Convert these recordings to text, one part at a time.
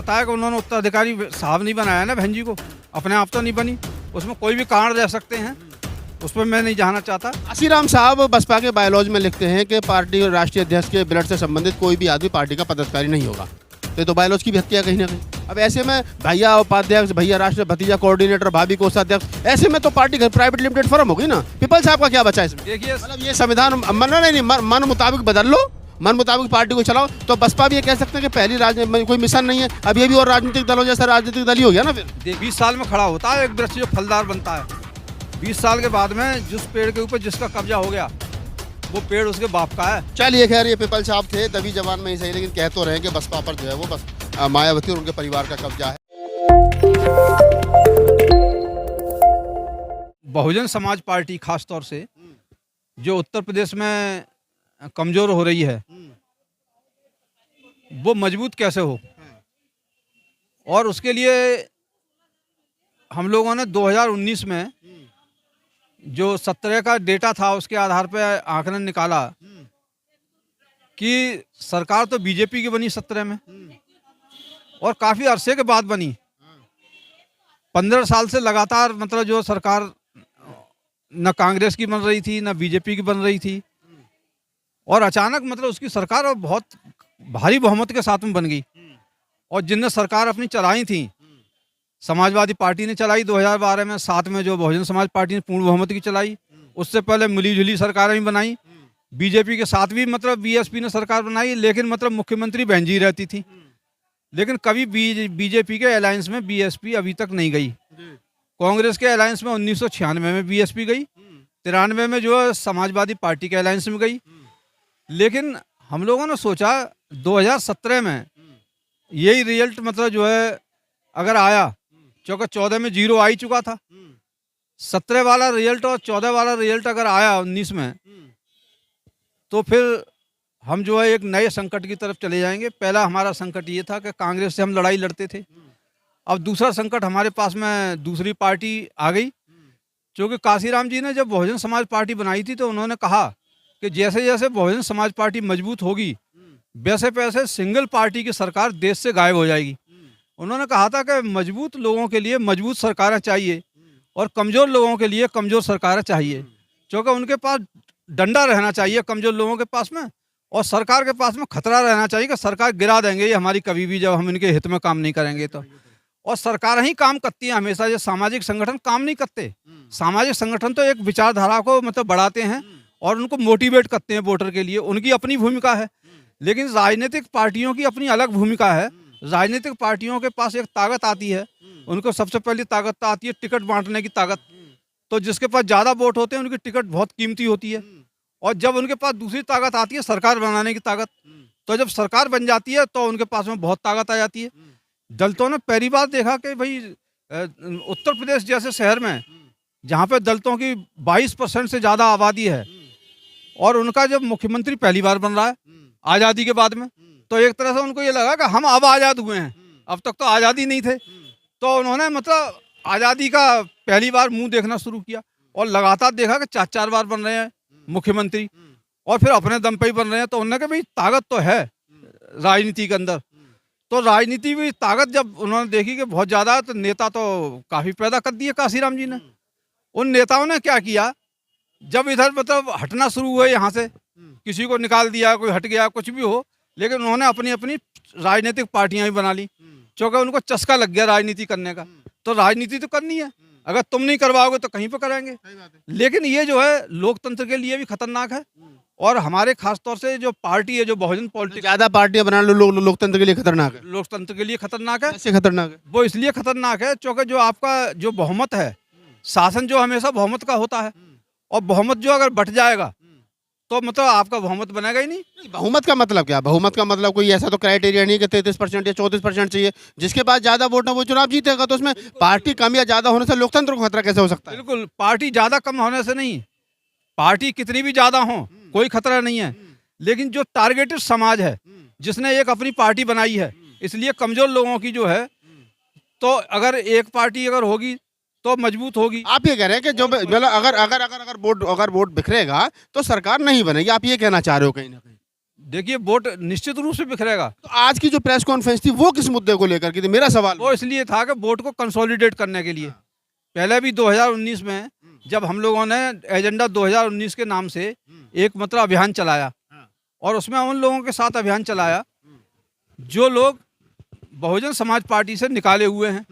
पता है कि उन्होंने उत्तराधिकारी साहब नहीं बनाया ना बहन जी को, अपने आप तो नहीं बनी, उसमें कोई भी कारण रह सकते हैं, उसमें मैं नहीं जाना चाहता। काशीराम साहब बसपा के बायलॉज में लिखते हैं कि पार्टी और राष्ट्रीय अध्यक्ष के ब्लड से संबंधित कोई भी आदमी पार्टी का पदाधिकारी नहीं होगा। तो बायलॉज की भी हत्या कहीं ना कहीं। अब ऐसे में भैया उपाध्यक्ष, भैया राष्ट्रीय भतीजा कोऑर्डिनेटर, भाभी कोषाध्यक्ष, ऐसे में तो पार्टी प्राइवेट लिमिटेड फर्म होगी ना। पीपल साहब का क्या बचा है इसमें? देखिए, मतलब ये संविधान मन मुताबिक बदल लो, मन मुताबिक पार्टी को चलाओ। तो बसपा भी ये कह सकते हैं कि पहली राजनीति कोई मिशन नहीं है, अब ये भी और राजनीतिक दलों जैसा राजनीतिक दल ही हो गया ना। फिर 20 साल में खड़ा होता है एक वृक्ष जो फलदार बनता है। 20 साल के बाद में जिस पेड़ के ऊपर जिसका कब्जा हो गया, वो पेड़ उसके बाप का है। चलिए खैर, ये पीपल साहब थे दबी जबान में ही सही, लेकिन कह तो रहे हैं कि बसपा पर जो है वो बस मायावती और उनके परिवार का कब्जा है। बहुजन समाज पार्टी खास तौर से जो उत्तर प्रदेश में कमजोर हो रही है, वो मजबूत कैसे हो, और उसके लिए हम लोगों ने 2019 में जो 17 का डेटा था उसके आधार पर आंकलन निकाला कि सरकार तो बीजेपी की बनी 17 में, और काफी अरसे के बाद बनी। 15 साल से लगातार मतलब जो सरकार न कांग्रेस की बन रही थी न बीजेपी की बन रही थी, और अचानक मतलब उसकी सरकार और बहुत भारी बहुमत के साथ में बन गई। और जिनने सरकार अपनी चलाई थी, समाजवादी पार्टी ने चलाई 2012 में, साथ में जो बहुजन समाज पार्टी ने पूर्ण बहुमत की चलाई, उससे पहले मिली जुली सरकारें भी बनाई। बीजेपी के साथ भी मतलब बीएसपी ने सरकार बनाई, लेकिन मतलब मुख्यमंत्री बहन जी रहती थी। लेकिन कभी बीजेपी के अलायंस में बीएसपी अभी तक नहीं गई। कांग्रेस के अलायंस में 1996 में बीएसपी गई, 93 में जो है समाजवादी पार्टी के अलायंस में गई। लेकिन हम लोगों ने सोचा 2017 में यही रिजल्ट मतलब जो है अगर आया, क्योंकि 14 में 0 आ ही चुका था, 17 वाला रिजल्ट और 14 वाला रिजल्ट अगर आया 19 में, तो फिर हम जो है एक नए संकट की तरफ चले जाएंगे। पहला हमारा संकट ये था कि कांग्रेस से हम लड़ाई लड़ते थे, अब दूसरा संकट हमारे पास में दूसरी पार्टी आ गई। क्योंकि काशीराम जी ने जब बहुजन समाज पार्टी बनाई थी तो उन्होंने कहा कि जैसे जैसे बहुजन समाज पार्टी मजबूत होगी, वैसे वैसे सिंगल पार्टी की सरकार देश से गायब हो जाएगी। उन्होंने कहा था कि मजबूत लोगों के लिए मजबूत सरकारें चाहिए और कमज़ोर लोगों के लिए कमज़ोर सरकारें चाहिए, क्योंकि उनके पास डंडा रहना चाहिए कमज़ोर लोगों के पास में, और सरकार के पास में खतरा रहना चाहिए कि सरकार गिरा देंगे ये हमारी कभी भी, जब हम इनके हित में काम नहीं करेंगे तो। और सरकार ही काम करती है हमेशा, ये सामाजिक संगठन काम नहीं करते। सामाजिक संगठन तो एक विचारधारा को मतलब बढ़ाते हैं और उनको मोटिवेट करते हैं वोटर के लिए, उनकी अपनी भूमिका है। लेकिन राजनीतिक पार्टियों की अपनी अलग भूमिका है। राजनीतिक पार्टियों के पास एक ताकत आती है, उनको सबसे पहली ताकत आती है टिकट बांटने की ताकत। तो जिसके पास ज़्यादा वोट होते हैं उनकी टिकट बहुत कीमती होती है। और जब उनके पास दूसरी ताकत आती है सरकार बनाने की ताकत, तो जब सरकार बन जाती है तो उनके पास में बहुत ताकत आ जाती है। दलितों ने पहली बार देखा कि भाई उत्तर प्रदेश जैसे शहर में जहाँ पे दलितों की 22% से ज़्यादा आबादी है, और उनका जब मुख्यमंत्री पहली बार बन रहा है आज़ादी के बाद में, तो एक तरह से उनको ये लगा कि हम अब आज़ाद हुए हैं, अब तक तो आज़ादी नहीं थे। तो उन्होंने मतलब आज़ादी का पहली बार मुंह देखना शुरू किया, और लगातार देखा कि 4-4 बार बन रहे हैं मुख्यमंत्री, और फिर अपने दम पे ही बन रहे हैं। तो उन्होंने कहा भाई ताकत तो है राजनीति के अंदर। तो राजनीति भी ताकत जब उन्होंने देखी कि बहुत ज़्यादा, तो नेता तो काफ़ी पैदा कर दिए काशीराम जी ने। उन नेताओं ने क्या किया, जब इधर मतलब हटना शुरू हुए यहाँ से, किसी को निकाल दिया, कोई हट गया, कुछ भी हो, लेकिन उन्होंने अपनी अपनी राजनीतिक पार्टियां भी बना ली, क्योंकि उनको चस्का लग गया राजनीति करने का। तो राजनीति तो करनी है, अगर तुम नहीं करवाओगे तो कहीं पर करेंगे। लेकिन ये जो है लोकतंत्र के लिए भी खतरनाक है, और हमारे खास तौर से जो पार्टी है, जो बहुजन पॉलिटिक्स, ज़्यादा पार्टियां बना लो लोकतंत्र के लिए खतरनाक है। लोकतंत्र के लिए खतरनाक है। कैसे खतरनाक है? वो इसलिए खतरनाक है क्योंकि जो आपका जो बहुमत है, शासन जो हमेशा बहुमत का होता है, और बहुमत जो अगर बट जाएगा तो मतलब आपका बहुमत बनेगा ही नहीं। बहुमत का मतलब क्या? बहुमत का मतलब कोई ऐसा तो क्राइटेरिया नहीं कि 33% या 34% चाहिए, जिसके पास ज्यादा वोट है वो चुनाव जीतेगा। तो उसमें पार्टी कम या ज्यादा होने से लोकतंत्र को खतरा कैसे हो सकता है? बिल्कुल, पार्टी ज्यादा कम होने से नहीं, पार्टी कितनी भी ज्यादा हो कोई खतरा नहीं है। लेकिन जो टारगेटेड समाज है, जिसने एक अपनी पार्टी बनाई है, इसलिए कमजोर लोगों की जो है, तो अगर एक पार्टी अगर होगी तो मजबूत होगी। आप ये कह रहे हैं कि जो मतलब अगर वोट बिखरेगा तो सरकार नहीं बनेगी, आप ये कहना चाह रहे हो कहीं ना कहीं? देखिए वोट निश्चित रूप से बिखरेगा। तो आज की जो प्रेस कॉन्फ्रेंस थी वो किस मुद्दे को लेकर की थी, मेरा सवाल वो इसलिए था कि वोट को कंसोलिडेट करने के लिए। पहले भी 2019 में जब हम लोगों ने एजेंडा 2019 के नाम से एक मतलब अभियान चलाया, और उसमें उन लोगों के साथ अभियान चलाया जो लोग बहुजन समाज पार्टी से निकाले हुए हैं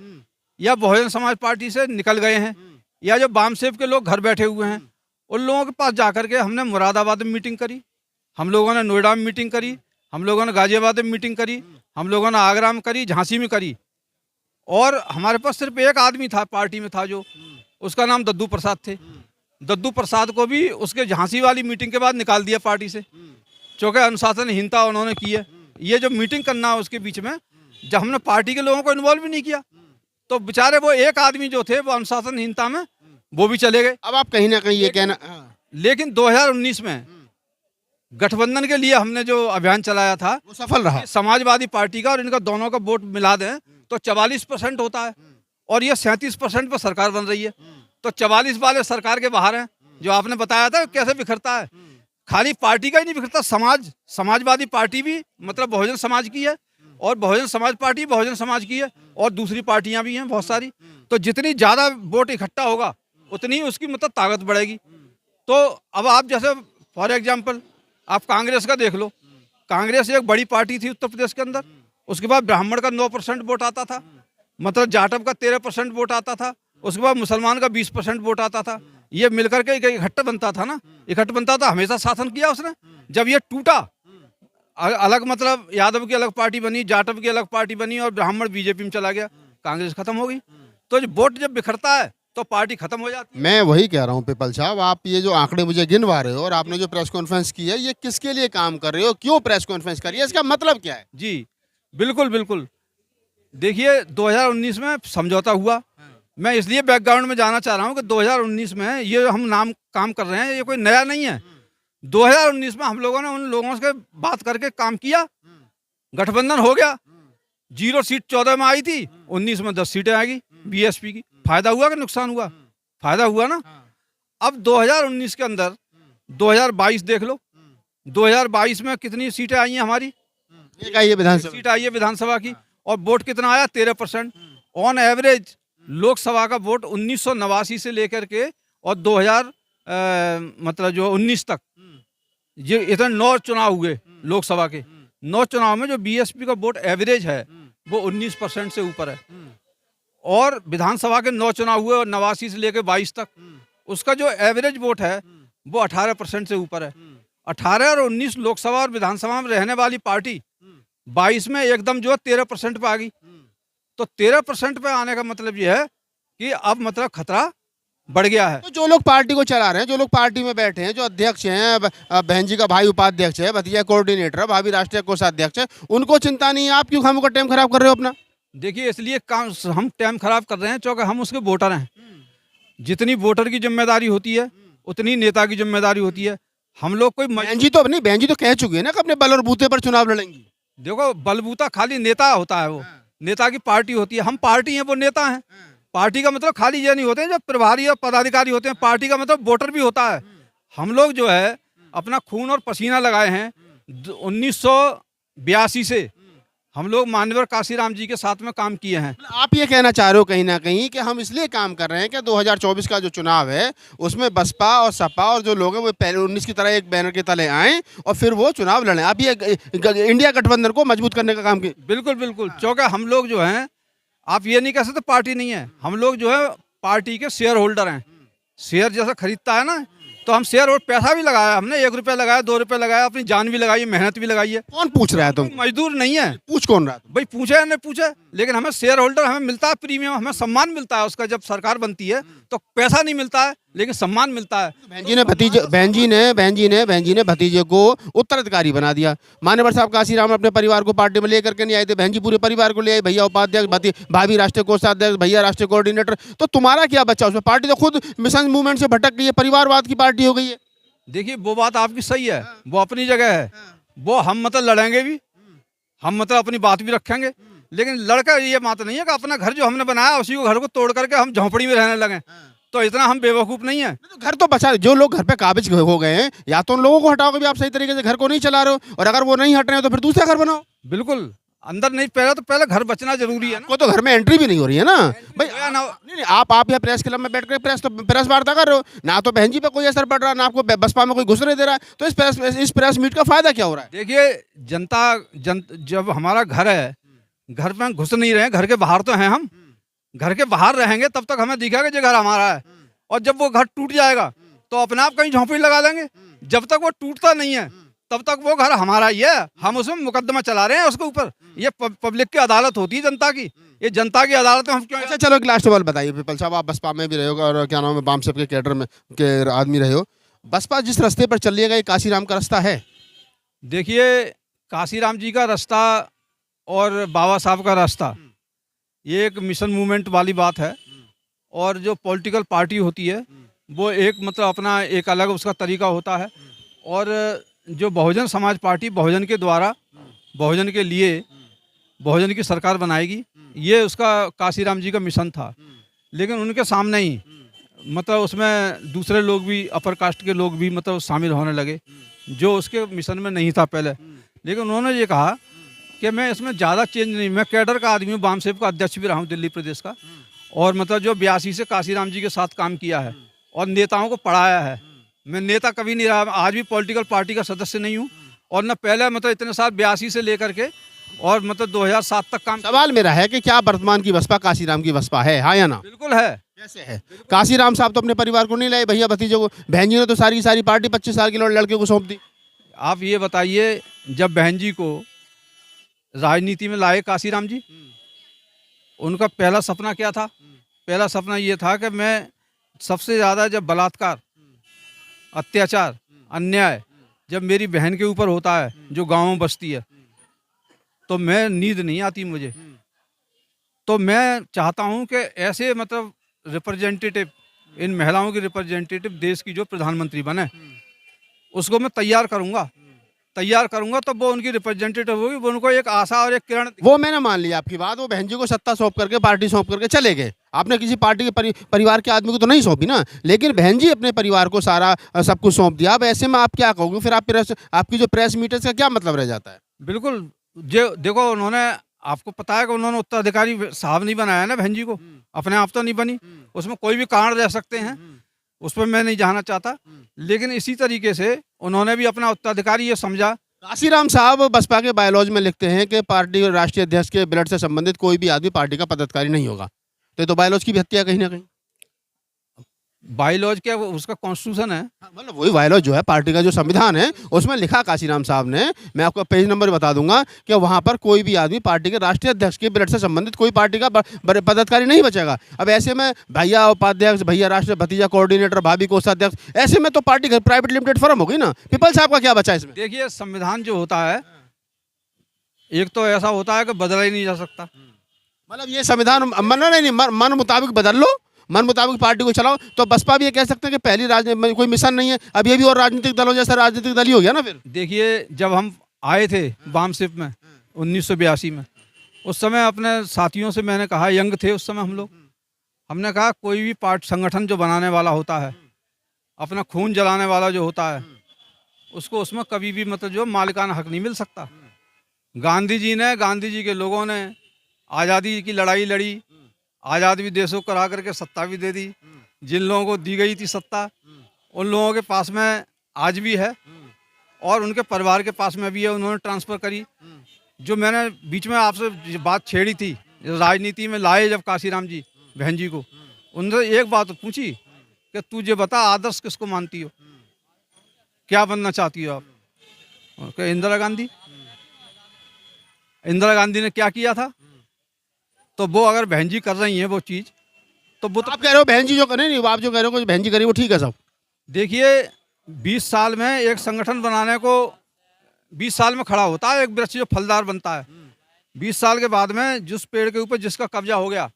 या बहुजन समाज पार्टी से निकल गए हैं, या जो वामसेव के लोग घर बैठे हुए हैं, उन लोगों के पास जाकर के हमने मुरादाबाद में मीटिंग करी, हम लोगों ने नोएडा में मीटिंग करी, हम लोगों ने गाजियाबाद में मीटिंग करी, हम लोगों ने आगरा में करी, झांसी में करी। और हमारे पास सिर्फ एक आदमी था पार्टी में था जो, उसका नाम दद्दू प्रसाद थे। दद्दू प्रसाद को भी उसके झांसी वाली मीटिंग के बाद निकाल दिया पार्टी से, चूँकि अनुशासनहीनता उन्होंने की है। ये जो मीटिंग करना है उसके बीच में जब हमने पार्टी के लोगों को इन्वॉल्व भी नहीं किया, तो बेचारे वो एक आदमी जो थे वो अनुशासनहीनता में वो भी चले गए। अब आप कहीं ना कहीं ये कहना, लेकिन 2019 में गठबंधन के लिए हमने जो अभियान चलाया था वो सफल रहा। समाजवादी पार्टी का और इनका दोनों का वोट मिला दें तो 44% होता है, और ये 37% पर सरकार बन रही है। तो 44 वाले सरकार के बाहर हैं। जो आपने बताया था कैसे बिखरता है, खाली पार्टी का ही नहीं बिखरता, समाजवादी पार्टी भी मतलब बहुजन समाज की है, और बहुजन समाज पार्टी बहुजन समाज की है, और दूसरी पार्टियां भी हैं बहुत सारी। तो जितनी ज्यादा वोट इकट्ठा होगा उतनी ही उसकी मतलब ताकत बढ़ेगी। तो अब आप जैसे फॉर एग्जाम्पल आप कांग्रेस का देख लो, कांग्रेस एक बड़ी पार्टी थी उत्तर प्रदेश के अंदर, उसके बाद ब्राह्मण का 9% वोट आता था, मतलब जाटव का 13% वोट आता था, उसके बाद मुसलमान का 20% वोट आता था। ये मिलकर के इकट्ठा बनता था ना, इकट्ठा बनता था, हमेशा शासन किया उसने। जब ये टूटा, अलग मतलब यादव की अलग पार्टी बनी, जाटव की अलग पार्टी बनी, और ब्राह्मण बीजेपी में चला गया, कांग्रेस खत्म हो गई। तो वोट जब बिखरता है तो पार्टी खत्म हो जाती है। मैं वही कह रहा हूँ पिपल साहब, आप ये जो आंकड़े मुझे गिनवा रहे हो और आपने जो प्रेस कॉन्फ्रेंस की है, ये किसके लिए काम कर रहे हो, क्यों प्रेस कॉन्फ्रेंस करी है, इसका मतलब क्या है? जी बिल्कुल बिल्कुल। देखिए 2019 में समझौता हुआ। मैं इसलिए बैकग्राउंड में जाना चाह रहा हूँ कि 2019 में ये हम काम कर रहे हैं, ये कोई नया नहीं है। 2019 में हम लोगों ने उन लोगों से बात करके काम किया, गठबंधन हो गया। 0 सीट 14 में आई थी, 19 में 10 सीटें आ गई बीएसपी की। फायदा हुआ कि नुकसान हुआ? फायदा हुआ ना। अब 2019 के अंदर 2022 देख लो, 2022 में कितनी सीटें आई हैं हमारी? एक आई है विधानसभा सीट आई है विधानसभा की, और वोट कितना आया? 13%। ऑन एवरेज लोकसभा का वोट 1989 से लेकर के और 2000 मतलब जो 19 तक, ये इतने 9 चुनाव हुए लोकसभा के। 9 चुनाव में जो बीएसपी का वोट एवरेज है वो 19% से ऊपर है, और विधानसभा के 9 चुनाव हुए 89 से लेकर 22 तक, उसका जो एवरेज वोट है वो 18% से ऊपर है। 18 और 19 लोकसभा और विधानसभा में रहने वाली पार्टी 22 में एकदम जो 13% पे आ गई। तो 13% पे आने का मतलब ये है कि अब मतलब खतरा बढ़ गया है। तो जो लोग पार्टी को चला रहे हैं, जो लोग पार्टी में बैठे हैं, जो अध्यक्ष हैं, बहन जी का भाई उपाध्यक्ष है, भतीजा कोऑर्डिनेटर, भाभी राष्ट्रीय कोषाध्यक्ष है, उनको चिंता नहीं है? आप क्यों हम का टाइम खराब कर रहे हो अपना? देखिए इसलिए काम हम टाइम खराब कर रहे हैं क्योंकि हम उसके वोटर हैं। जितनी वोटर की जिम्मेदारी होती है उतनी नेता की जिम्मेदारी होती है। हम लोग कोई बहन जी तो नहीं, बहन जी तो कह चुके हैं ना कि अपने बल और बूते पर चुनाव लड़ेंगी। देखो बलबूता खाली नेता होता है, वो नेता की पार्टी होती है। हम पार्टी हैं, वो नेता हैं। पार्टी का मतलब खाली ये नहीं होते हैं जब प्रभारी और पदाधिकारी होते हैं, पार्टी का मतलब वोटर भी होता है। हम लोग जो है अपना खून और पसीना लगाए हैं 1982 से हम लोग मान्यवर काशीराम जी के साथ में काम किए हैं। आप ये कहना चाह रहे हो कहीं ना कहीं कि हम इसलिए काम कर रहे हैं कि 2024 का जो चुनाव है उसमें बसपा और सपा और जो लोग हैं वो पहले 19 की तरह एक बैनर के तले आए और फिर वो चुनाव लड़ें। आप ये इंडिया गठबंधन को मजबूत करने का काम किए। बिल्कुल बिल्कुल, क्योंकि हम लोग जो हैं, आप ये नहीं कह सकते पार्टी नहीं है, हम लोग जो है पार्टी के शेयर होल्डर हैं। शेयर जैसा खरीदता है ना, तो हम शेयर और पैसा भी लगाया, हमने 1 रुपया लगाया, 2 रुपये लगाया, अपनी जान भी लगाई, मेहनत भी लगाई है। कौन पूछ रहा है? तुम मजदूर नहीं है। पूछ कौन रहा है? भाई पूछे या नहीं पूछे, लेकिन हमें शेयर होल्डर, हमें मिलता है प्रीमियम, हमें सम्मान मिलता है उसका। जब सरकार बनती है तो पैसा नहीं मिलता है लेकिन सम्मान मिलता है। बहन जी ने भतीजे को उत्तराधिकारी बना दिया। मान्यवर साहब काशीराम अपने परिवार को पार्टी में लेकर के नहीं आए थे, बहन जी पूरे परिवार को ले आई, भैया उपाध्यक्ष, भाभी राष्ट्रीय कोषाध्यक्ष, भैया राष्ट्रीय कोऑर्डिनेटर। तो तुम्हारा क्या बच्चा उसमें? पार्टी तो खुद मिशन मूवमेंट से भटक गई है, परिवारवाद की पार्टी हो गई है। देखिए वो बात आपकी सही है, वो अपनी जगह है, वो हम मतलब लड़ेंगे भी, हम मतलब अपनी बात भी रखेंगे, लेकिन लड़का ये बात नहीं है कि अपना घर जो हमने बनाया उसी को घर को तोड़ करके हम झोंपड़ी में रहने लगे। तो इतना हम बेवकूफ़ नहीं है। तो घर तो बचा, जो लोग घर पे काबिज हो गए हैं, या तो उन लोगों को हटाओ, कभी आप सही तरीके से घर को नहीं चला रहे हो, और अगर वो नहीं हट रहे हैं तो फिर दूसरा घर बनाओ। बिल्कुल अंदर नहीं, पहले घर बचना जरूरी है ना। आपको तो घर में एंट्री भी नहीं हो रही है ना भाई। हो या ना हो। नहीं, आप यहाँ प्रेस क्लब में बैठ कर प्रेस वार्ता कर रहे हो ना, तो बहन जी पे कोई असर पड़ रहा है, ना आपको बसपा में कोई घुसने दे रहा है, तो इस प्रेस मीट का फायदा क्या हो रहा है? देखिए जब हमारा घर है, घर में घुस नहीं रहे हैं, घर के बाहर तो हैं हम। घर के बाहर रहेंगे तब तक हमें दिखेगा कि ये घर हमारा है, और जब वो घर टूट जाएगा तो अपने आप कहीं झोंपड़ी लगा लेंगे। जब तक वो टूटता नहीं है तब तक वो घर हमारा ही है। हम उसमें मुकदमा चला रहे हैं उसके ऊपर। ये पब्लिक की अदालत होती है, जनता की। ये जनता की अदालत में हम क्यों? अच्छा चलो, एक लास्ट सवाल बताइए पिपल साहब, आप बसपा में भी रहे हो और क्या नाम है, बामसेप के कैडर में के आदमी रहे हो, बसपा जिस रास्ते पर चल रही है, ये काशीराम का रास्ता है? देखिए, काशीराम जी का रास्ता और बाबा साहब का रास्ता, ये एक मिशन मूवमेंट वाली बात है। और जो पॉलिटिकल पार्टी होती है वो एक मतलब अपना एक अलग उसका तरीका होता है। और जो बहुजन समाज पार्टी बहुजन के द्वारा, बहुजन के लिए, बहुजन की सरकार बनाएगी, ये उसका काशीराम जी का मिशन था। लेकिन उनके सामने ही मतलब उसमें दूसरे लोग भी, अपर कास्ट के लोग भी मतलब शामिल होने लगे, जो उसके मिशन में नहीं था पहले। लेकिन उन्होंने ये कहा कि मैं इसमें ज़्यादा चेंज नहीं, मैं कैडर का आदमी हूँ, बामसेप का अध्यक्ष भी रहा हूँ दिल्ली प्रदेश का, और मतलब जो 82 से काशीराम जी के साथ काम किया है और नेताओं को पढ़ाया है। मैं नेता कभी नहीं रहा, आज भी पॉलिटिकल पार्टी का सदस्य नहीं हूँ, और न पहले मतलब इतने साल 82 से लेकर के और मतलब 2007 तक काम। सवाल मेरा है कि क्या वर्तमान की बसपा काशीराम की बसपा है, हाँ या ना? बिल्कुल है। कैसे है? काशीराम साहब तो अपने परिवार को नहीं लाए, भैया भतीजों को, बहन जी ने तो सारी की सारी पार्टी 25 साल के लड़के को सौंप दी। आप ये बताइए, जब बहन जी को राजनीति में लाए काशीराम जी, उनका पहला सपना क्या था? पहला सपना ये था कि मैं सबसे ज़्यादा जब बलात्कार, अत्याचार, अन्याय जब मेरी बहन के ऊपर होता है, जो गाँव में बसती है, तो मैं नींद नहीं आती मुझे। तो मैं चाहता हूं कि ऐसे मतलब रिप्रेजेंटेटिव, इन महिलाओं की रिप्रेजेंटेटिव देश की जो प्रधानमंत्री बने, उसको मैं तैयार करूंगा तो वो उनकी रिप्रेजेंटेटिव होगी, वो उनको एक आशा और एक किरण। वो मैंने मान लिया आपकी बात, वो बहन जी को सत्ता सौंप करके, पार्टी सौंप करके चले गए। आपने किसी पार्टी के परिवार के आदमी को तो नहीं सौंपी ना, लेकिन बहन जी अपने परिवार को सारा सब कुछ सौंप दिया। अब ऐसे में आप क्या कहोगे फिर? आपकी जो प्रेस मीट है, इसका क्या मतलब रह जाता है? बिल्कुल, जो देखो, उन्होंने, आपको पता है कि उन्होंने उत्तराधिकारी साहब नहीं बनाया ना बहन जी को, अपने आप तो नहीं बनी, उसमें कोई भी कारण रह सकते हैं, उस पर मैं नहीं जाना चाहता। लेकिन इसी तरीके से उन्होंने भी अपना उत्तराधिकारी ये समझा। काशीराम साहब बसपा के बायलॉज में लिखते हैं कि पार्टी और राष्ट्रीय अध्यक्ष के ब्लड से संबंधित कोई भी आदमी पार्टी का पदाधिकारी नहीं होगा, तो ये तो बायलॉज की भी हत्या कहीं ना कहीं। बाईलॉज क्या, उसका कॉन्स्टिट्यूशन है। मतलब वही बायलॉज जो है, पार्टी का जो संविधान है, उसमें लिखा काशीराम साहब ने, मैं आपको पेज नंबर बता दूंगा, कि वहां पर कोई भी आदमी पार्टी के राष्ट्रीय अध्यक्ष के ब्लड से संबंधित कोई पार्टी का पदाधिकारी नहीं बचेगा। अब ऐसे में भैया उपाध्यक्ष, भैया राष्ट्रीय, भतीजा कोऑर्डिनेटर, भाभी कोषाध्यक्ष, ऐसे में तो पार्टी प्राइवेट लिमिटेड फर्म होगी ना। पिपल साहब का क्या बचा इसमें? देखिए, संविधान जो होता है, एक तो ऐसा होता है कि बदला ही नहीं जा सकता। मतलब ये संविधान मन मुताबिक बदल लो, मन मुताबिक पार्टी को चलाओ। तो बसपा भी ये कह सकते हैं कि पहली राजनीति कोई मिशन नहीं है, अब ये भी और राजनीतिक दलों जैसा राजनीतिक दल ही हो गया ना फिर। देखिए, जब हम आए थे बामसेप में 1982 में, उस समय अपने साथियों से मैंने कहा, यंग थे उस समय हम लोग, हमने कहा कोई भी पार्टी संगठन जो बनाने वाला होता है, अपना खून जलाने वाला जो होता है, उसको उसमें कभी भी मतलब जो मालिकाना हक नहीं मिल सकता। गांधी जी के लोगों ने आज़ादी की लड़ाई लड़ी, आज़ाद भी देशों को करा करके सत्ता भी दे दी। जिन लोगों को दी गई थी सत्ता, उन लोगों के पास में आज भी है, और उनके परिवार के पास में भी है, उन्होंने ट्रांसफ़र करी। जो मैंने बीच में आपसे बात छेड़ी थी, राजनीति में लाए जब काशीराम जी बहन जी को, उनसे एक बात पूछी कि तू ये बता, आदर्श किसको मानती हो, क्या बनना चाहती हो आप? कि इंदिरा गांधी ने क्या किया था, तो वो अगर बहन जी कर रही हैं वो चीज़, तो वो तो आप कह रहे हो बहन जी जो करें, नहीं आप जो कह रहे हो बहन जी करी वो ठीक है सब। देखिए, 20 साल में एक संगठन बनाने को 20 साल में खड़ा होता है एक वृक्ष जो फलदार बनता है। 20 साल के बाद में जिस पेड़ के ऊपर जिसका कब्जा हो गया,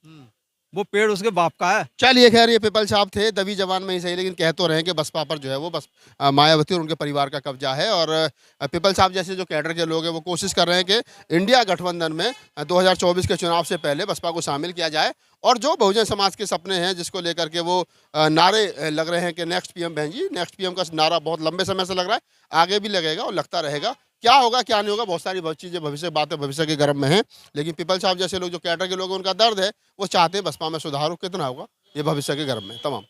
वो पेड़ उसके बाप का है। चलिए खैर, ये पिपल साहब थे, दबी जबान में ही सही, लेकिन कह तो रहे हैं कि बसपा पर जो है वो बस मायावती और उनके परिवार का कब्जा है। और पिपल साहब जैसे जो कैडर के लोग हैं वो कोशिश कर रहे हैं कि इंडिया गठबंधन में 2024 के चुनाव से पहले बसपा को शामिल किया जाए। और जो बहुजन समाज के सपने हैं जिसको लेकर के वो नारे लग रहे हैं कि नेक्स्ट पीएम बहन जी, नेक्स्ट पीएम का नारा बहुत लंबे समय से लग रहा है, आगे भी लगेगा और लगता रहेगा। क्या होगा क्या नहीं होगा, बहुत सारी चीज़ें भविष्य बातें भविष्य के गर्भ में हैं। लेकिन पिपल साहब जैसे लोग जो कैडर के लोग हैं उनका दर्द है, वो चाहते हैं बसपा में सुधार हो, कितना होगा ये भविष्य के गर्भ में। तमाम